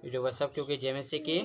Video सब क्योंकि जय से के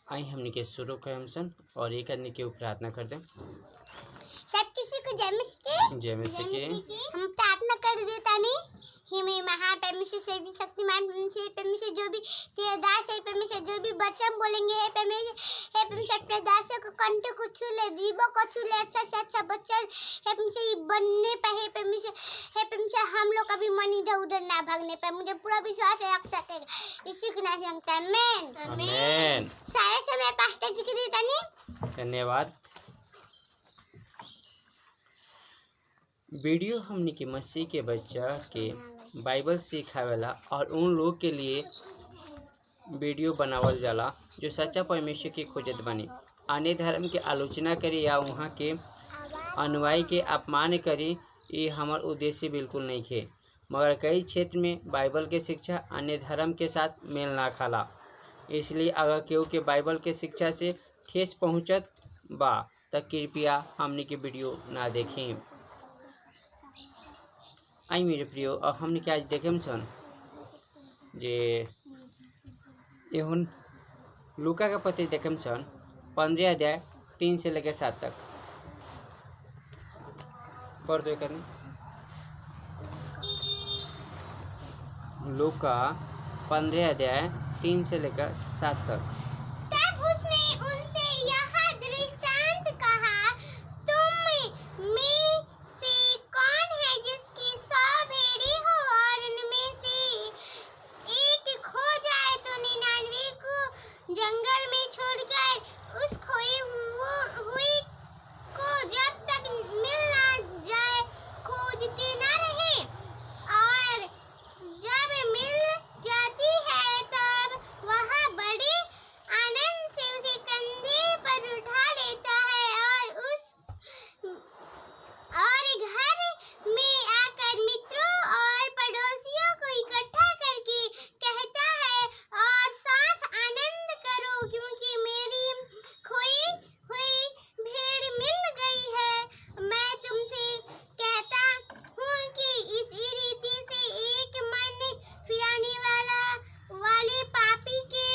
आई हमने के शुरू कर सन और ये करने के प्रार्थना कर दें। सब किसी को जय से के हम प्रार्थना कर देता नहीं हे मेरे महान परमेश्वर सर्व शक्तिमान परमेश्वर जो भी तेरे दास है परमेश्वर जो भी वचन बोलेंगे हे परमेश्वर अपने दासों को कंठ को छू ले जीवों को छू ले अच्छा से अच्छा वचन हे परमेश्वर बनने पे हे परमेश्वर हम लोग कभी मन इधर उधर ना भागने पे मुझे पूरा विश्वास है रख सकेगा इसी के नाम से आमीन आमीन। सारे समय पास्टर जी के देता नहीं धन्यवाद। वीडियो हमने के मसीह के बच्चा के बाइबल सिखावेला और उन लोग के लिए वीडियो बनावल जाला जो सच्चा परमेश्वर के खोजत बनी अन्य धर्म के आलोचना करी या वहाँ के अनुयायी के अपमान करी। ये हमार उद्देश्य बिल्कुल नहीं है, मगर कई क्षेत्र में बाइबल के शिक्षा अन्य धर्म के साथ मेल ना खाला। इसलिए अगर केहू के बाइबल के शिक्षा से ठेस पहुँचत बा तो कृपया हमने के वीडियो ना देखें। आई मेरे प्रियो और हमने क्या आज देखे सन जे एहन लूका का पत्र देखे सन 15 अध्याय 3 से लेकर 7 तक पढ़ दो। करने लूका 15 अध्याय 3 से लेकर 7 तक। तब उसने उनसे यह दृष्टांत कहा, तुम में से कौन है जिसकी 100 भेड़ें हो और उनमें से एक खो जाए तो 99 को जंगल में छोड़कर उस खोई हुई को जब तक मिल ना जाए खोजते न रहे, और जब मिल जाती है तब वह बड़े आनंद से उसे कंधे पर उठा लेता है और घर में आकर मित्रों और पड़ोसियों को इकट्ठा करके कहता है, और साथ आनंद करो क्योंकि मेरी खोई हुई भेड़ मिल गई है। मैं तुमसे कहता हूँ कि इसी रीति से एक मन फिराने वाले पापी के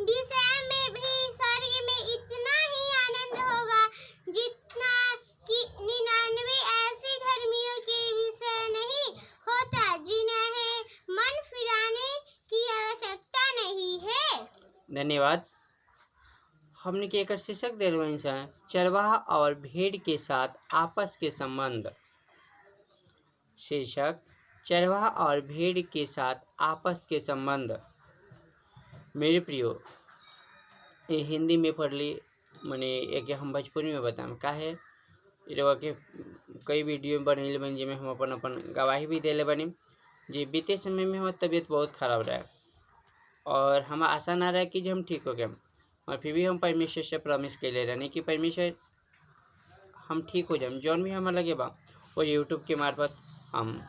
विषय में भी स्वर्ग में इतना ही आनंद होगा जितना कि 99 ऐसे धर्मियों के विषय नहीं होता जिन्हें मन फिराने की आवश्यकता नहीं है। धन्यवाद। हमने के एक शीर्षक दे रहे हैं चरवाहा और भेड़ के साथ आपस के संबंध। शीर्षक चरवाहा और भेड़ के साथ आपस के संबंध। मेरे प्रियो ये हिंदी में पढ़ ली मैंने एक हम भोजपुरी में बताएं का है के कई वीडियो बने बन जिसमें हम अपन गवाही भी देले बनी जी बीते समय में हमारी तबीयत बहुत खराब रहा और हम आशा ना रहा कि जो हम ठीक हो गए और फिर भी हम परमेश्वर से प्रॉमिस के ले रहे कि परमेश्वर हम ठीक हो जाए जौन भी हमें लगे बा वो यूट्यूब के मार्फत हम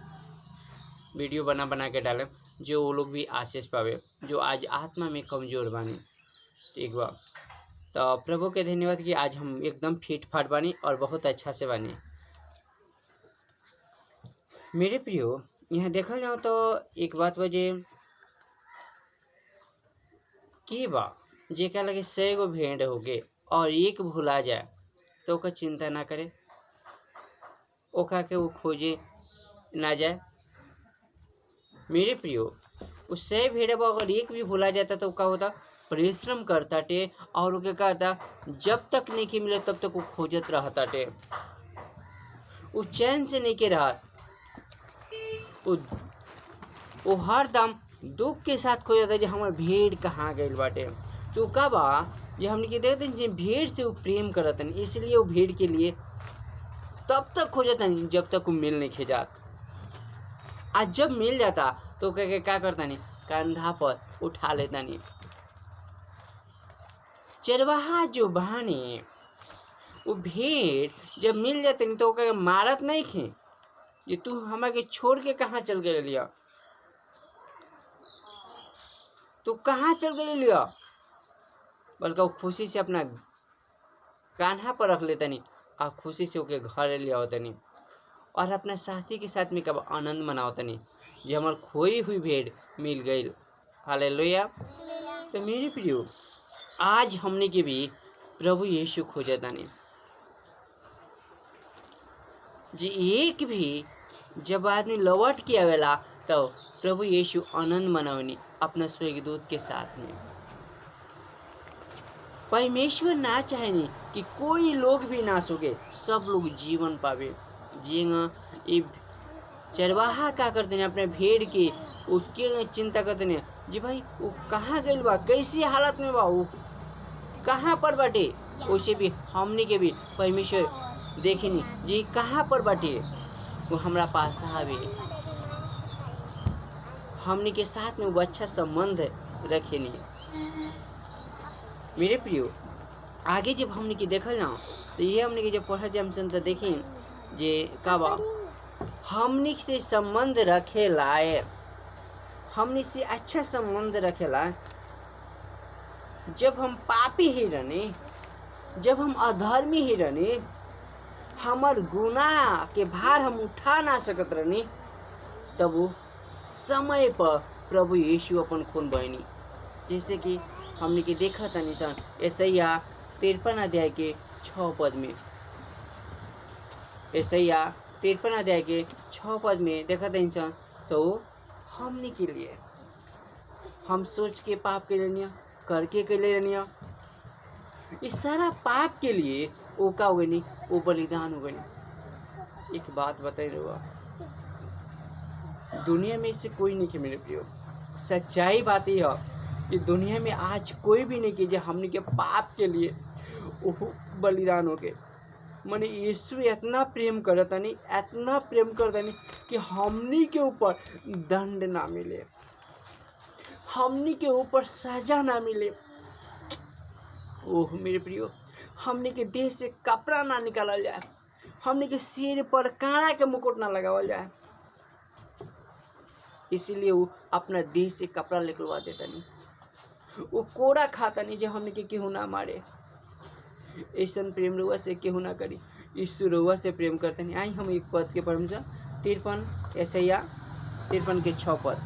वीडियो बना के डालें जो वो लोग भी आशीष पावे जो आज आत्मा में कमज़ोर बानी। ठीक बा तो प्रभु के धन्यवाद कि आज हम एकदम फिट फाट बानी और बहुत अच्छा से बानी। मेरे प्रियो यहाँ देखा जाओ तो एक बात वजह की बा जे क्या लगे 100 गो भेड़ हो गए और एक भुला जाए तो ओका चिंता ना करे ओका के वो खोजे ना जाए। मेरे प्रियो उससे भेड़ अगर एक भी भुला जाता तो क्या होता परिश्रम करता टे और क्या करता जब तक नहीं मिले तब तक वो खोजत रहता टे वो चैन से नहीं के रहा वो हर दम दुख के साथ खोजता है जो हमारे भेड़ कहाँ गई बाटे। तो कब ये हमने के देखते हैं भेड़ से वो प्रेम करता है इसलिए वो भेड़ के लिए तब तक खोजता नहीं जब तक वो मिल नहीं खिजात। आज जब मिल जाता तो क्या करता नहीं कंधा पर उठा लेता नहीं। चरवाहा जो बहाने वो भेड़ जब मिल जाते नहीं तो क्या मारत नहीं खे ये तू हमारे छोड़ के कहाँ चल गए लिया तू कहाँ चल गए लिया बल्कि वो खुशी से अपना कान्हा पर रख लेता नहीं और खुशी से ओके घर लिया होता नहीं और अपना साथी के साथ में कब आनंद मनाओ तनी जे हमार खोई हुई भेड़ मिल गई। हालेलुया। तो मेरे प्रियो, आज हमने के भी प्रभु यीशु खोजा तनी जे एक भी जब आदमी लौट के आवेला तो प्रभु यीशु आनंद मनावनी अपना स्वर्गदूत के साथ में। परमेश्वर ना चाहेनी कि कोई लोग भी ना सोगे, सब लोग जीवन पावे। जिएगा ये चरवाहा का करते हैं अपने भेड़ के उसके चिंता करते हैं जी भाई वो कहाँ गइल बा, कैसी हालत में बा, वो कहाँ पर बाटे। वैसे भी हमने के भी परमेश्वर देखेनी जी कहाँ पर बाटे, वो हमारा पास आवे, हमने के साथ में वो अच्छा संबंध रखेनी। मेरे प्रियो, आगे जब हमने के देखल ना तो ये हमने के जब पढ़ा जब हम तो देखें जे का बा हमने से संबंध रखे लाए, हमने से अच्छा संबंध रखे लाए। जब हम पापी ही रहने, जब हम अधर्मी ही रहने, हमार गुनाह के भार हम उठा ना सकत रहनी, तब वो समय पर प्रभु यीशु अपन खून बहनी। जैसे कि हमने के देखा था निशान यशायाह 53 अध्याय के 6 पद में, यशायाह 53 अध्याय के 6 पद में देखा था इंसान। तो हमने के लिए हम सोच के पाप के लिए करके के लिए इस सारा पाप के लिए वो का हो गई, वो बलिदान हो गई। एक बात बताई रहा, दुनिया में से कोई नहीं के मेरे प्रियो, सच्चाई बात यह है कि दुनिया में आज कोई भी नहीं की जो हमने के पाप के लिए वो बलिदान हो गए। मैंने यीशु इतना प्रेम करता नहीं, इतना प्रेम करता नहीं कि हमनी के ऊपर दंड ना मिले, हमनी के ऊपर सजा ना मिले। ओह मेरे प्रियो, हमने के देह से कपड़ा ना निकाला जाए, हमने के सिर पर कांड़ा के मुकुट ना लगावा जाए, इसीलिए वो अपना देह से कपड़ा निकलवा देता नहीं, वो कोड़ा खाता नहीं जो हमने के केहू ना मारे। ऐसा प्रेम रुआ से केहू ना करी, यीशु रुआ से प्रेम करते नहीं। आई हम एक पद के पढ़ 53 यशायाह 53 के 6 पद।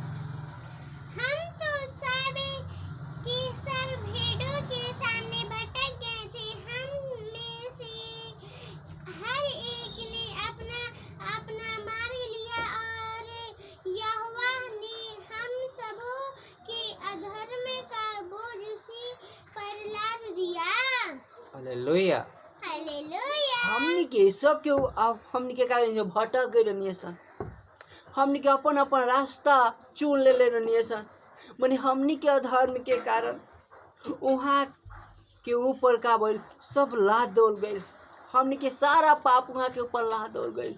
हम तो सब भेड़ों के सामने भटक गए थे, हम में से हर एक ने अपना अपना मार्ग लिया और यहोवा ने हम सबों के अधर्म का बोझ उसी पर लाद दिया। हालेलुया। हालेलुया। हमनी के सब के अब हमनी के कारण जो भटक गए रहनी सन, हमनी के अपन अपन रास्ता चुन ले रहनी सन। माने हमनी के अधर्म के कारण वहाँ के ऊपर का बोल सब लाद दौड़ गए, हमनी के सारा पाप वहाँ के ऊपर लाद दौड़ गए।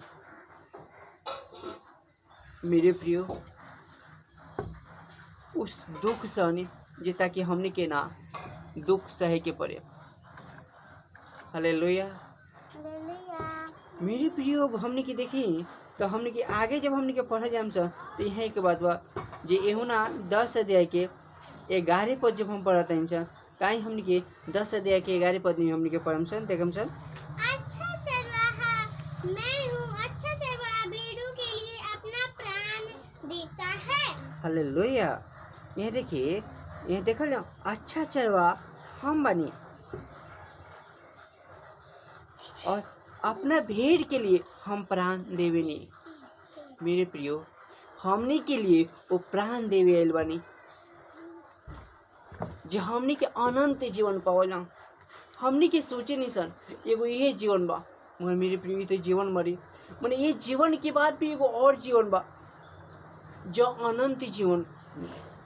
मेरे प्रियो, उस दुख सहने जे ताकि हमनी के ना दुख सहे के पड़े। हालेलुया। मेरे प्रियो, हमने की देखी तो हमने की आगे जब हमने के पढ़ा जाम सा तो यहाँ के बात बा जे एहू ना 10 अध्याय के 11 पद जब हम पढ़ते हैं सा काई हमने के 10 अध्याय के 11 पद में हमने के पढ़म सन देखम सन। अच्छा चरवाहा मैं हूँ, अच्छा चरवाहा भेड़ों के लिए अपना प्राण देता है। हालेलुया। ये देखिए, ये देखल ना, अच्छा चरवाहा हम बनी और अपना भेड़ के लिए हम प्राण देवे नहीं। मेरे प्रियो, हमने के लिए वो प्राण देवे आयल बनी जो हमने के अनंत जीवन पावला। हमने के सोचे नहीं सन एगो ये जीवन बा, मगर मेरे प्रियो तो जीवन मरी, मैंने ये जीवन के बाद भी एगो और जीवन बा जो अनंत जीवन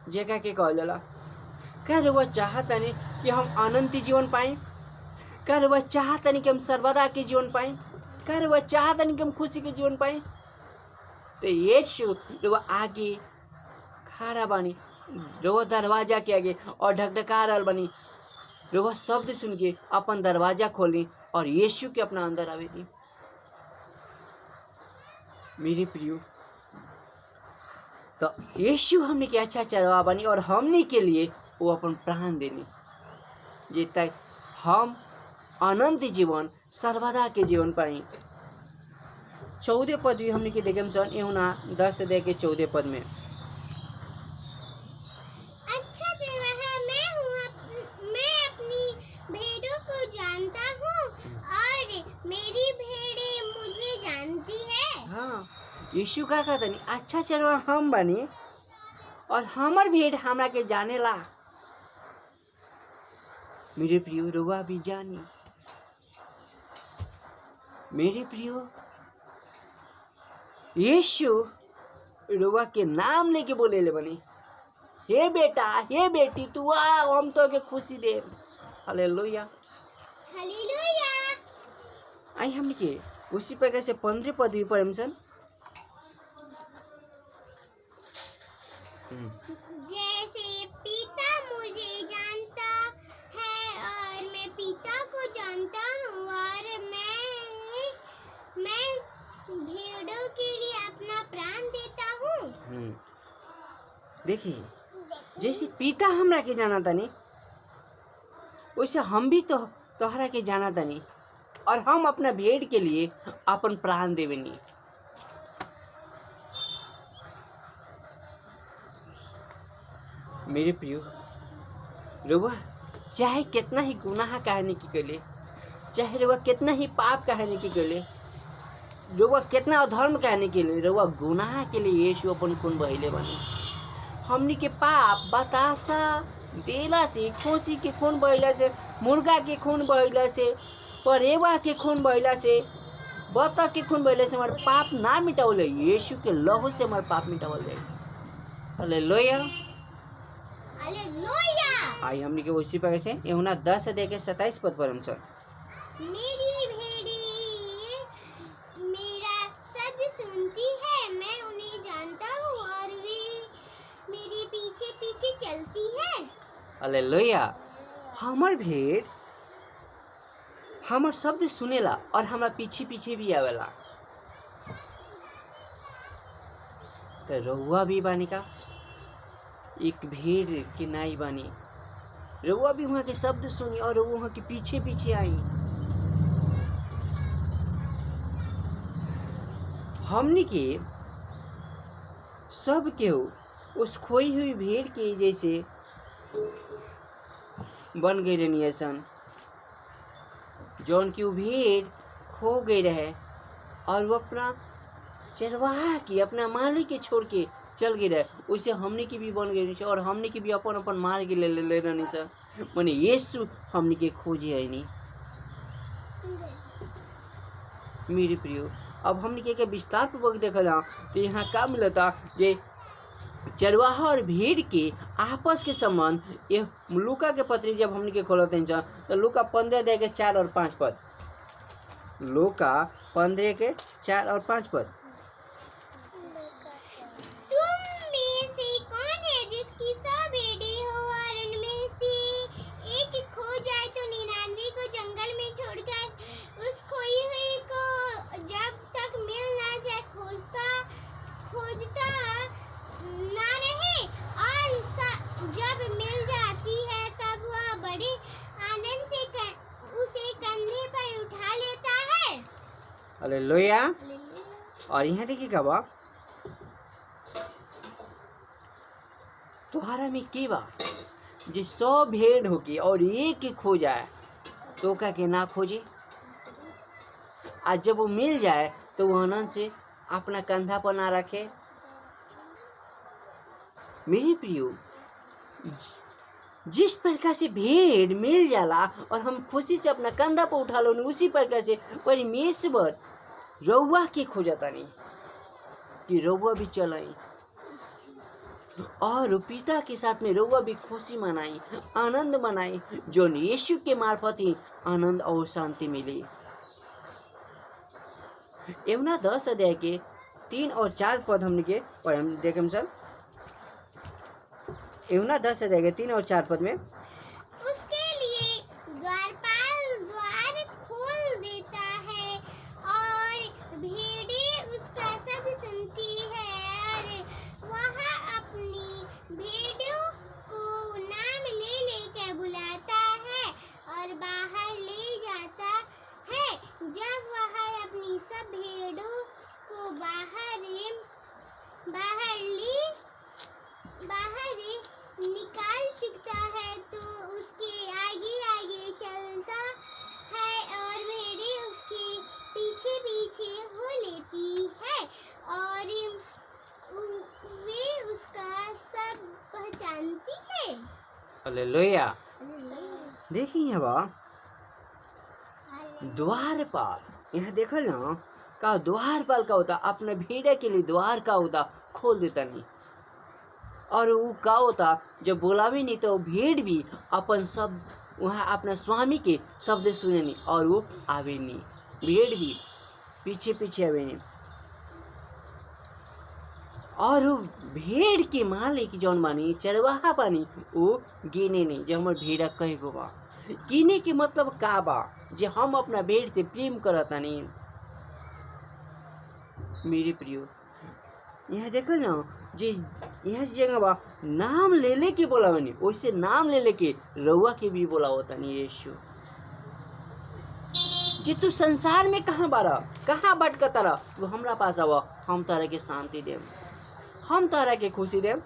जगह के कहल जाला। क्या रुआ चाहता नहीं कि हम अनंत जीवन पाए? क्या रुआ चाहता नहीं कि हम सर्वदा के जीवन पाए? क्या रुआ चाहता नहीं कि हम खुशी के जीवन पाए? तो यीशु रुआ आगे खड़ा बानी, रुआ दरवाजा के आगे और ढकढका रहल बानी, रुआ शब्द सुन के अपन दरवाजा खोली और यीशु के अपना अंदर आवे दी। मेरे प्रियो, तो यीशु हमने के अच्छा चरवा बनी और हमने के लिए वो अपन प्राण देनी जे तक हम अनंत जीवन सर्वदा के जीवन पाई। 14 पद भी हमने के देखे सन एहुना 10 अध्याय के 14 पद में। अच्छा चरवाहा मैं अपनी भेड़ों को जानता हूँ और मेरी भेड़ें मुझे जानती है। हाँ, यीशु का कहता नहीं अच्छा चरवाहा हम बनी और हमर भेड़ हमरा के जानेला। मेरे प्रियो रउआ भी जानी। मेरे प्रियो यीशु रउआ के नाम लेके बोले ले बनी, हे बेटा हे बेटी तू आ हम तो के खुशी दे। Hallelujah hallelujah. आई हमने के उसी प्रकार से 15 पद भी पढ़े सन। जैसे पिता मुझे जानता है और मैं पिता को जानता हूँ और मैं भेड़ों के लिए अपना प्राण देता हूँ। देखिए जैसे पिता हमरा के जाना तानी वैसे हम भी तो तोहरा के जाना तानी और हम अपना भेड़ के लिए अपन प्राण देवेनी। मेरे प्रियो रउआ चाहे कितना ही गुनाह कहने की कले, चाहे रउआ कितना ही पाप कहने की कले, रउआ कितना अधर्म कहने के लिए, रउआ गुनाह के लिए यीशु अपन खून बहिले बने। हमनी के पाप बतासा देला से, खोसी के खून बहिला से, मुर्गा के खून बहिला से, परेवा के खून बहिला से, बतख के खून बहिला से हमारे पाप ना मिटावल जाए। यीशु के लहू से हमारे पाप मिटावल जाए। Hallelujah hallelujah. आई हमनी के उसी प्रकार से यूहन्ना 10 अध्याय के 27 पद पर हम सर। मेरी भेड़ें मेरा शब्द सुनती है, मैं उन्हें जानता हूँ और वे मेरे पीछे पीछे चलती है। हालेलुया। हमर भेड़ हमर शब्द सुनेला और हमरा पीछे पीछे भी आवेला। तो रउआ भी बानी का एक भेड़ के नाई बानी, रउआ भी वहाँ के शब्द सुनी और वहाँ के पीछे पीछे आई। हमनी के सब के उस खोई हुई भेड़ के जैसे बन गई रहनी सन, जौन की वो भेड़ खो गई रहे और वो अपना चरवाहा की अपना मालिक के छोड़ के चल गई रहे। वैसे हमने की भी बन गई और हमने की भी अपन अपन मार के ले रहनी सर। माने यीशु हमने के खोजे है नहीं। मेरे प्रियो अब हमने के विस्तार पूर्वक देखला तो यहाँ का मिलता जे चरवाहा और भेड़ के आपस के संबंध। ये लूका के पत्री जब हमने के खोलते हैं तो लूका 15 अध्याय के 4 और 5 पद, लूका 15 के 4 और 5 पद। तुम में से कौन है जिसकी 100 भेड़ें हो और उनमें से एक खो जाए तो 99 को जंगल में छोड़कर उस खोई हुई को जब तक मिल ना जाए खोजता ना रहे, और जब मिल जाती है तब वह बड़े आनंद से उसे कंधे पर उठा लेता है। हालेलुया। और यहाँ देखिए क्या बा, तुम्हारा में के बा जे 100 भेड़ होके और एक ही खो जाए तो का के ना खोजे, आज जब वो मिल जाए तो वो आनंद से अपना कंधा पर ना रखे। मेरे प्रियो जिस प्रकार से भेड़ मिल जाला और हम खुशी से अपना कंधा पर उठा लो, उसी प्रकार से परमेश्वर रउआ के खोजता नहीं कि रउआ भी चलाई और पिता के साथ में रउआ भी खुशी मनाई, आनंद मनाई, जो यीशु के मार्फत ही आनंद और शांति मिली। यूहन्ना 10 अध्याय के 3 और 4 पद हमने के और हम देखें सर। यूहन्ना 10 अध्याय के 3 और 4 पद में उसके लिए द्वारपाल द्वार खोल देता है और भेड़ें उसका शब्द सुनती है और वह अपनी भेड़ों को नाम ले लेकर बुलाता है और बाहर ले जाता है। जब वह अपनी सब भेड़ों बाहर निकाल चुकता है तो उसके आगे आगे चलता है और भेड़ें उसके पीछे पीछे हो लेती है और वे उसका सब पहचानती है। हालेलुया। देखिए अब द्वारपाल, यह देखल ना का द्वारपाल का होता अपने भेड़े के लिए द्वार का होता खोल देता नहीं, और वो का होता जब बोलावे नहीं तो भेड़ भी अपन सब वहाँ अपना स्वामी के शब्द सुने नहीं और वो आवे नहीं, भेड़ भी पीछे पीछे आवे नहीं। और वो भेड़ के मालिक जौन बानी चरवाहा बानी वो गिने नहीं जो हमार भेड़ा कहे गो बा। गिने के मतलब का बा जे हम अपना भेड़ से प्रेम करतानी। मेरे प्रियो यह देखो ना जे यह जगह बा नाम ले ले के बोला बनी, वैसे नाम ले ले के रउआ के भी बोला होता नहीं यीशु। जे तू संसार में कहाँ बारा, कहाँ भटकता रहा, तू हमरा पास आवा, हम तारा के शांति देव, हम तारा के खुशी देव।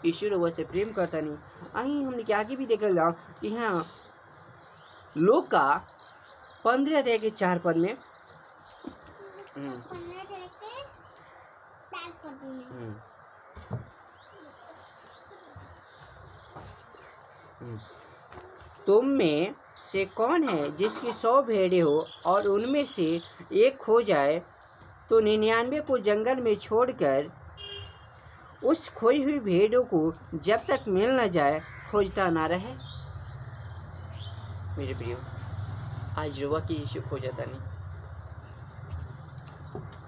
यीशु रउआ से प्रेम करता नहीं। अहीं हमने के आगे भी देखल जा कि हाँ लोग का 15 अध्याय के 4 पद में तुम में से कौन है जिसकी 100 भेड़े हो और उनमें से एक खो जाए तो 99 को जंगल में छोड़कर उस खोई हुई भेड़ों को जब तक मिल न जाए खोजता ना रहे। मेरे प्रियो आज रुआ की यीशु खोजता नहीं,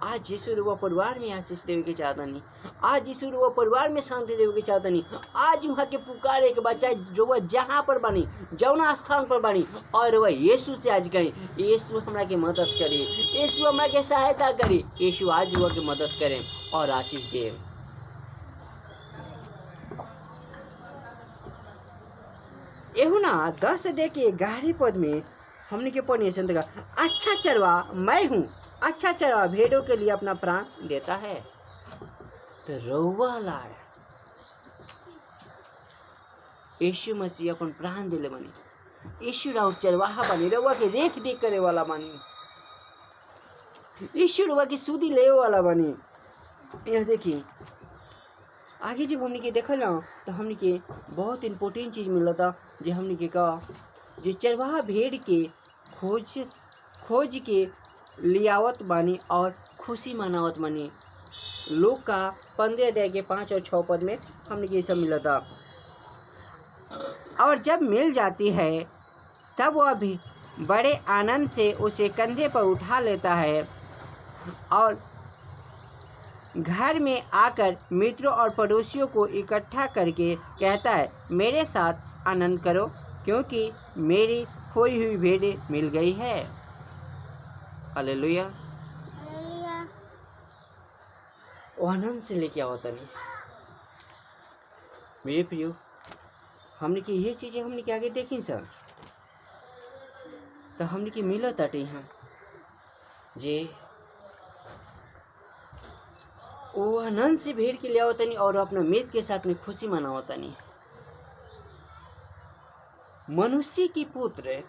आज यीशु रुआ परिवार में आशीष देवे के चाहता नहीं, आज यीशु रुआ परिवार में शांति देवे के चाहता नहीं। आज वहाँ के पुकारे के बच्चा रुआ जहाँ पर बनी जौना स्थान पर बनी और वह यीशु से आज कहें यीशु हमरा के मदद करे, यीशु हमरा के सहायता करे। यीशु आज रुआ के मदद करें और आशीष दे। एहू ना 10 अध्याय के 11 पद में हमने के पढ़ने संत का अच्छा चरवा मैं हूँ, अच्छा चरवा भेड़ों के लिए अपना प्राण देता है। तो रउआ लाए यीशु मसीह अपन प्राण दिले बनी, यीशु राव चरवाहा बनी, रउआ के रेख देख करे वाला बनी, यीशु रउआ की सुधी ले वाला बनी। यह देखिए आगे जब हमने के देखल ना तो हमने के बहुत इम्पोर्टेंट चीज मिला था जो हमने के कहा जो चरवाहा भेड़ के खोज के लियावत बानी और खुशी मनावत बानी। लोग का 15 अध्याय के 5 और 6 पद में हमने के सब मिला था। और जब मिल जाती है तब वह भी बड़े आनंद से उसे कंधे पर उठा लेता है और घर में आकर मित्रों और पड़ोसियों को इकट्ठा करके कहता है मेरे साथ आनंद करो क्योंकि मेरी खोई हुई भेड़ मिल गई है। हालेलुया। वो आनंद से लेके आवता नहीं। मेरे प्रियो हमने की ये चीजें हमने के आगे देखी सर तो हमने की मिलत अटे यहाँ जे वो आनंद से भेड़ के लिए आवता नहीं और अपना मित्र के साथ में खुशी मनावता नहीं। मनुष्य की पुत्र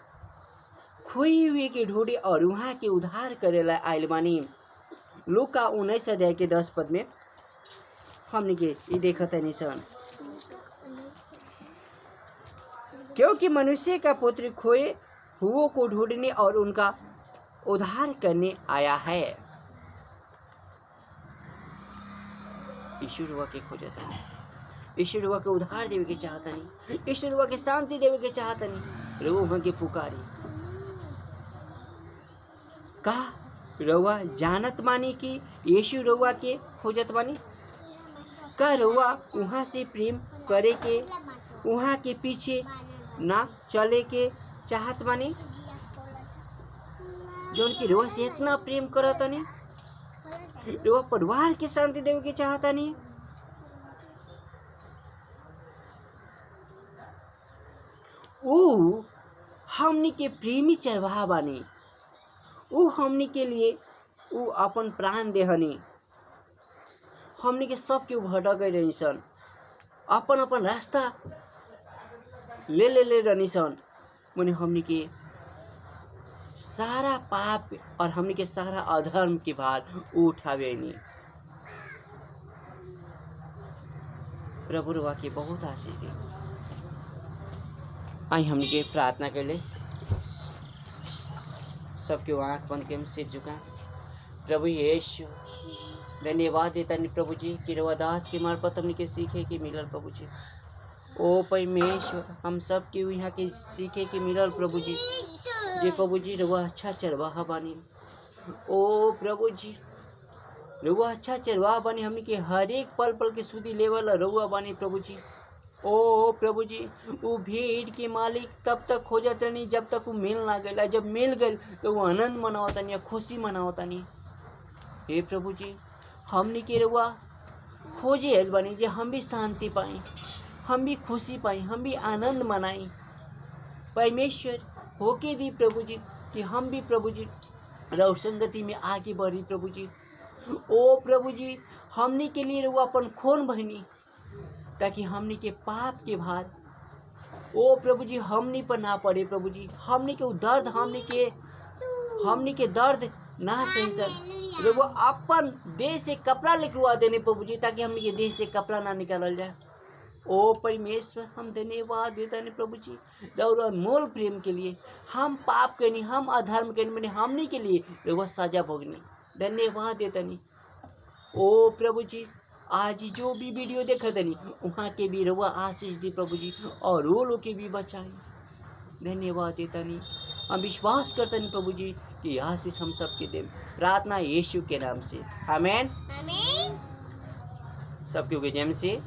खोई हुए के ढूंढे और वहाँ के उद्धार करेला आइल बानी। लूका का 19 अध्याय के 10 पद में हमने के ये देखा था निशान क्योंकि मनुष्य का पुत्र खोए हुओं को ढूंढने और उनका उद्धार करने आया है। ईश्वर हुआ के खोजता नहीं, ईश्वर हुआ के उद्धार देवे के चाहता नहीं, ईश्वर हुआ के शांति देवे के चाहता नहीं। रउआ के पुकारी का रउआ जानत मानी कि यीशु रउआ के खोजत मानी का रउआ वहाँ से प्रेम करे के वहाँ के पीछे ना चले के चाहत मानी जो उनकी रउआ से इतना प्रेम करता नहीं, रउआ परिवार के शांति देवे के चाहता नहीं। वो हमनी के प्रेमी चरवाहा बानी, वो हमनी के लिए वो अपन प्राण देहनी, हमनी के सब के भटक रही सन अपन अपन रास्ता ले रहनी सन। मने हमनी के सारा पाप और हमनी के सारा अधर्म के भार उठावे नहीं। प्रभु रुआ के बहुत आशीष दी। आई हमनी के प्रार्थना कर ले, सबके आँख बंद के सिर झुका। प्रभु यीशु धन्यवाद देता नहीं प्रभु जी कि रुआ दास के मार्फत हमनी के सीखे के मिलल प्रभु जी। ओ परमेश्वर हम सब के यहाँ के सीखे के मिलल प्रभु जी। जे प्रभु जी रुआ अच्छा चरवाहा बानी। ओ प्रभु जी रुआ अच्छा चरवाहा बानी, हमनी के हर एक पल पल के सुधी लेवल रुआ बानी प्रभु जी। ओ प्रभु जी वो भीड़ के मालिक तब तक खोजत रहनी जब तक वो मिल ना गया। जब मिल गए तो वो आनंद मनावतनी या खुशी मनावतनी। हे प्रभु जी हमनी के रुआ खोजे हल बानी जे हम भी शांति पाई, हम भी खुशी पाई, हम भी आनंद मनाई। परमेश्वर होके दी प्रभु जी कि हम भी प्रभु जी रउर संगति में आगे बढ़ी प्रभु जी। ओ प्रभु जी हमनी के लिए रुआ अपन खून बहनी ताकि हमनी के पाप के भार ओ प्रभु जी हमनी पर ना पड़े प्रभु जी। हमनी के दर्द हमनी के दर्द ना सही सर रुआ अपन देह से कपड़ा निकलवा देने प्रभु जी ताकि हमनी के देह से कपड़ा ना निकालल जाए। ओ परमेश्वर हम धन्यवाद देता नहीं प्रभु जी रउर अनमोल प्रेम के लिए। हम पाप करनी, हम अधर्म करनी, मैंने हमनी के लिए रुआ सजा भोगनी। धन्यवाद देता नहीं। ओ प्रभु जी आज जो भी वीडियो देखा तनी वहाँ के भी रुआ आशीष दी प्रभु जी और वो लोग के भी बचाई। धन्यवाद देता नहीं। हम विश्वास करते नहीं प्रभु जी कि आशीष हम सबके दे। प्रार्थना यीशु के नाम से आमीन। आमीन। सबके जन्म से